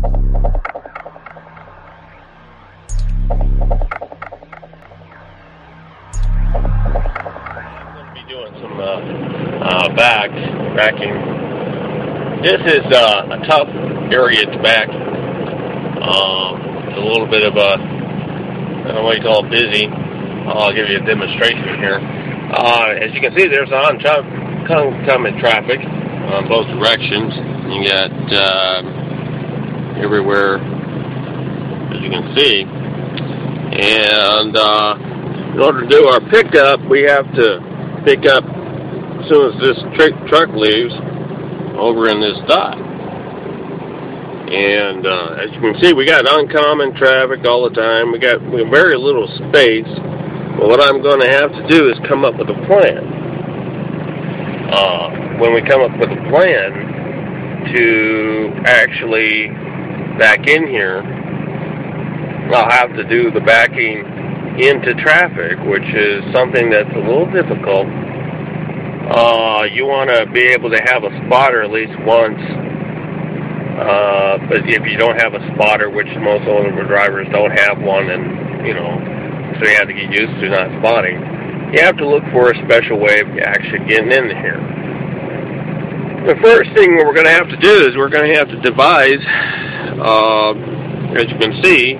Doing some backing. This is a tough area to back. It's a little bit of a, I don't know what you call it, busy. I'll give you a demonstration here. As you can see, there's oncoming traffic on both directions. You got everywhere, as you can see. And in order to do our pickup, we have to pick up as soon as this truck leaves over in this dot. And as you can see, we got oncoming traffic all the time. We got very little space. But what I'm going to have to do is come up with a plan. When we come up with a plan to actually back in here, I'll have to do the backing into traffic, which is something that's a little difficult. You want to be able to have a spotter at least once, but if you don't have a spotter, which most owner drivers don't have one, and so you have to get used to not spotting, you have to look for a special way of actually getting in here. The first thing we're going to have to do is we're going to have to devise, as you can see,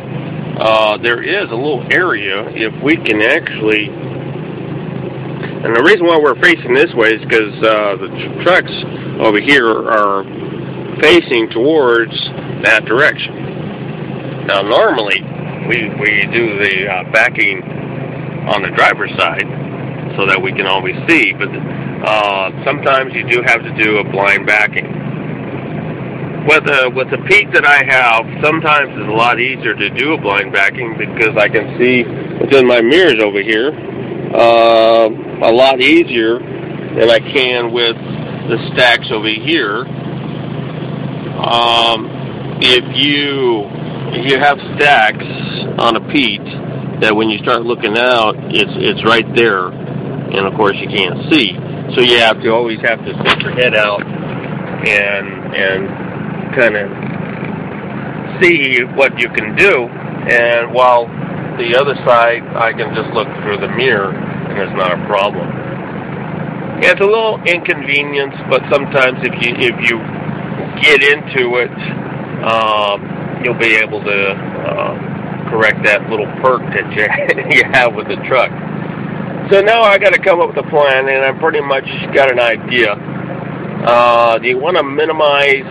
there is a little area if we can actually, and the reason why we're facing this way is because the trucks over here are facing towards that direction. Now normally we do the backing on the driver's side so that we can always see, but sometimes you do have to do a blind backing. With the peak that I have, sometimes it's a lot easier to do a blind backing because I can see within my mirrors over here a lot easier than I can with the stacks over here. If you have stacks on a peak that when you start looking out, it's right there, and of course you can't see. So you always have to stick your head out and kind of see what you can do, and while the other side I can just look through the mirror and it's not a problem. It's a little inconvenience, but sometimes if you get into it, you'll be able to correct that little perk that you have with the truck. So now I got to come up with a plan, and I pretty much got an idea. Do you want to minimize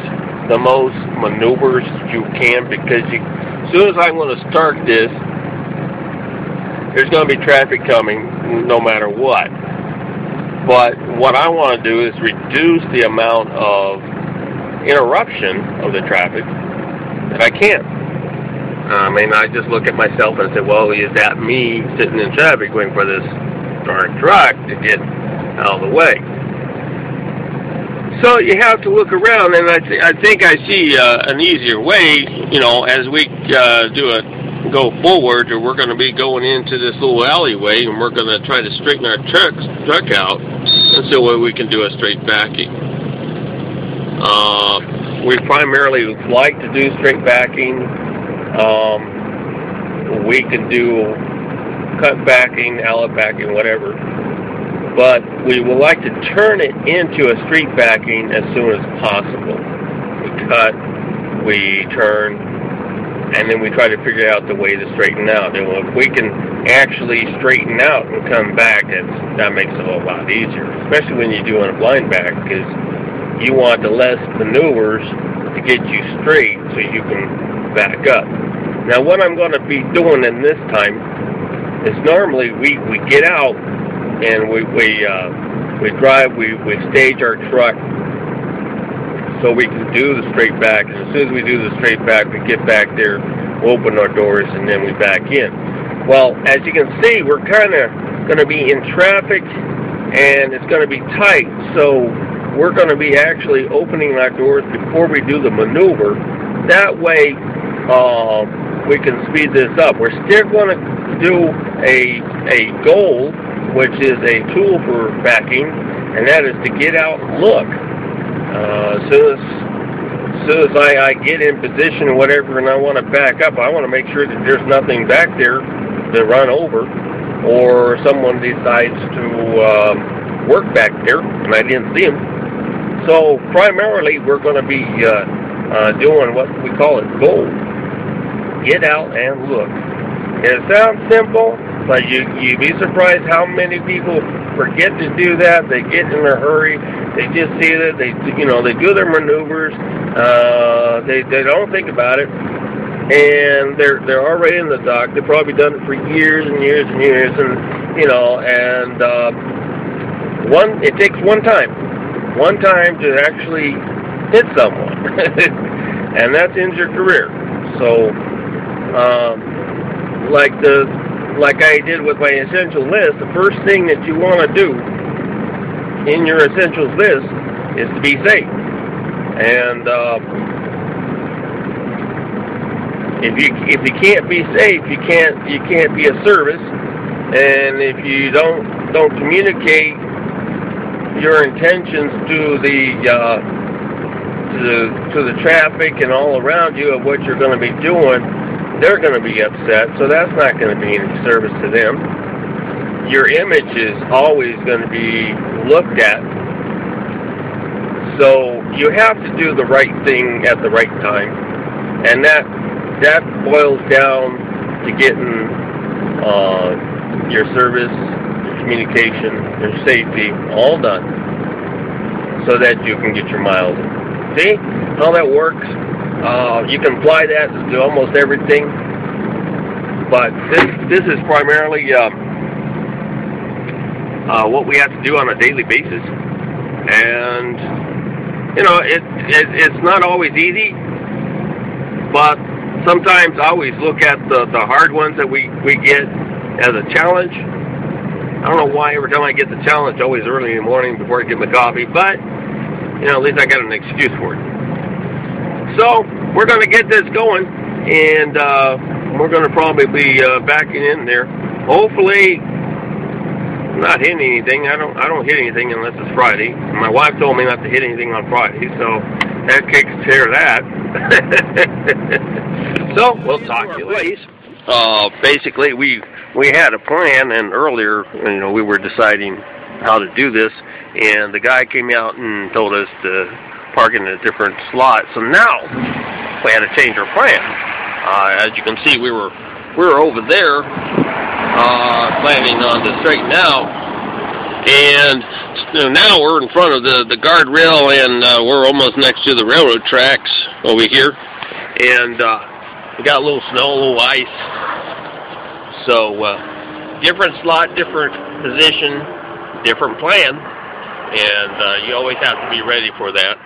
the most maneuvers you can, because as soon as I'm going to start this, there's going to be traffic coming no matter what. But what I want to do is reduce the amount of interruption of the traffic that I can. I mean, I just look at myself and say, well, is that me sitting in traffic waiting for this darn truck to get out of the way? So you have to look around, and I think I see an easier way, as we go forward, or we're going to be going into this little alleyway, and we're going to try to straighten our truck out, and see what we can do a straight backing. We primarily like to do straight backing. We can do cut backing, alley backing, whatever. But we would like to turn it into a street backing as soon as possible. We cut, we turn, and then we try to figure out the way to straighten out. And if we can actually straighten out and come back, that makes it a lot easier, especially when you're doing a blind back, because you want the less maneuvers to get you straight so you can back up. Now what I'm going to be doing in this time is normally we get out and we drive, we stage our truck so we can do the straight back. And as soon as we do the straight back, we get back there, open our doors, and then we back in. Well, as you can see, we're kind of going to be in traffic, and it's going to be tight. So we're going to be actually opening our doors before we do the maneuver. That way, we can speed this up. We're still going to do a goal, which is a tool for backing, and that is to get out and look. As soon as I get in position or whatever and I want to back up, I want to make sure that there's nothing back there to run over, or someone decides to work back there and I didn't see him. So primarily we're going to be doing what we call it gold. Get out and look. It sounds simple, but you'd be surprised how many people forget to do that. They get in a hurry. They just see it. They do their maneuvers. They don't think about it, and they're already in the dock. They've probably done it for years and years and years, and it takes one time to actually hit someone, and that ends your career. So, like I did with my essential list, the first thing that you want to do in your essentials list is to be safe. And if you can't be safe, you can't be a service. And if you don't communicate your intentions to the traffic and all around you of what you're going to be doing, they're going to be upset, so that's not going to be any service to them. Your image is always going to be looked at. So you have to do the right thing at the right time. And that boils down to getting your service, your communication, your safety all done so that you can get your miles in. See how that works? You can apply that to almost everything, but this is primarily what we have to do on a daily basis, and it's not always easy, but sometimes I always look at the hard ones that we get as a challenge. I don't know why every time I get the challenge, always early in the morning before I get my coffee, but at least I got an excuse for it. So we're going to get this going, and we're going to probably be backing in there. Hopefully, not hitting anything. I don't hit anything unless it's Friday. My wife told me not to hit anything on Friday, so that takes care of that. So we'll talk to you later. Basically, we had a plan, and earlier, we were deciding how to do this, and the guy came out and told us to park in a different slot. So now we had to change our plan. As you can see, we were over there planning on to straighten out, and now we're in front of the guardrail, and we're almost next to the railroad tracks over here, and we got a little snow, a little ice. So different slot, different position, different plan, and you always have to be ready for that.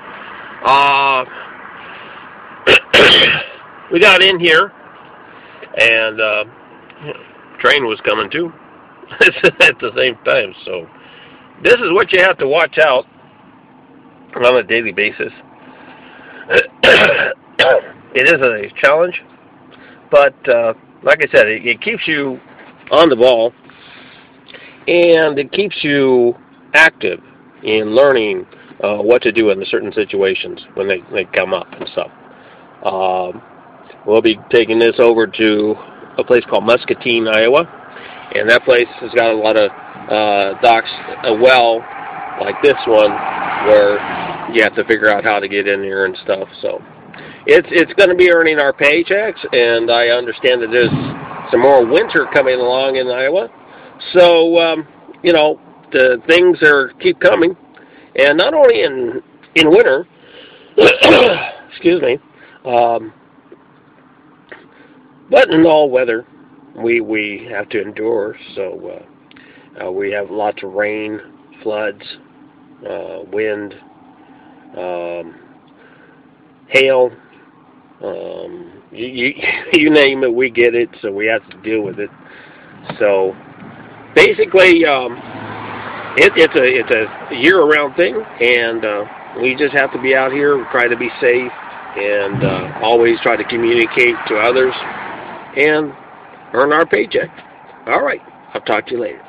We got in here, and train was coming too at the same time. So this is what you have to watch out on a daily basis. It is a challenge, but like I said, it keeps you on the ball, and it keeps you active in learning what to do in certain situations when they come up and stuff. We'll be taking this over to a place called Muscatine, Iowa, and that place has got a lot of docks, well, like this one, where you have to figure out how to get in here and stuff. So it's going to be earning our paychecks, and I understand that there's some more winter coming along in Iowa. So the things keep coming. And not only in winter, excuse me, but in all weather, we have to endure. So we have lots of rain, floods, wind, hail. You name it, we get it. So we have to deal with it. So basically, it's a year-round thing, and we just have to be out here, try to be safe, and always try to communicate to others and earn our paycheck. All right, I'll talk to you later.